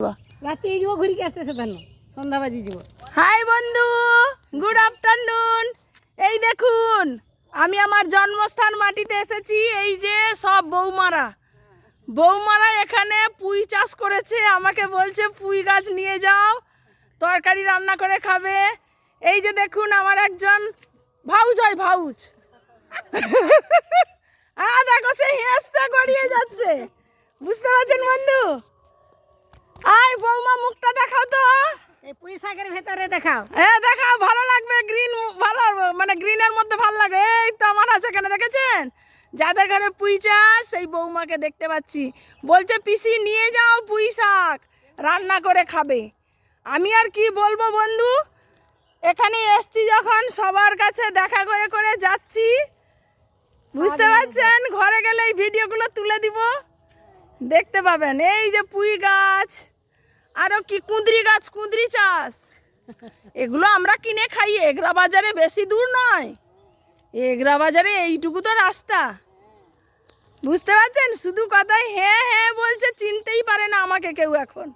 রাতে যাব ঘুরিকে আসতেছে ধান সন্ধ্যা বাজি যাব। হাই বন্ধু, গুড আফটারনুন। এই দেখুন আমি আমার জন্মস্থান মাটিতে এসেছি। এই যে সব বৌমারা এখানে পুঁই চাষ করেছে। আমাকে বলছে পুঁই গাছ নিয়ে যাও, তরকারি রান্না করে খাবে। এই যে দেখুন আমার একজন ভাউজ হয়, ভাউজ। দেখো সে হেসছে, গড়িয়ে যাচ্ছে। বুঝতে পারছেন বন্ধু? আয় বৌমা, মুখটা দেখাও তো। এই পুঁই শাকের ভেতরে দেখাও। দেখাও, ভালো লাগবে। গ্রিন ভালো, মানে গ্রিনের মধ্যে ভালো লাগে। এই তো আমার হাতে এখানে দেখেছেন, যাদের ঘরে পুঁই চাষ সেই বৌমাকে দেখতে পাচ্ছি। বলছে পিসি নিয়ে যাও পুঁই শাক, রান্না করে খাবে। আমি আর কি বলবো বন্ধু, এখানে এসছি যখন সবার কাছে দেখা করে করে যাচ্ছি। বুঝতে পারছেন? ঘরে গেলে এই ভিডিওগুলো তুলে দিব, দেখতে পাবেন। এই যে পুঁই গাছ, আরো কি কুঁদরি গাছ, কুঁদরি চাষ। এগুলো আমরা কিনে খাই। এগরা বাজারে বেশি দূর নয়, এগরা বাজারে এইটুকু তো রাস্তা। বুঝতে পারছেন? শুধু কথাই হ্যাঁ হ্যাঁ বলছে, চিনতেই পারে না আমাকে কেউ এখন।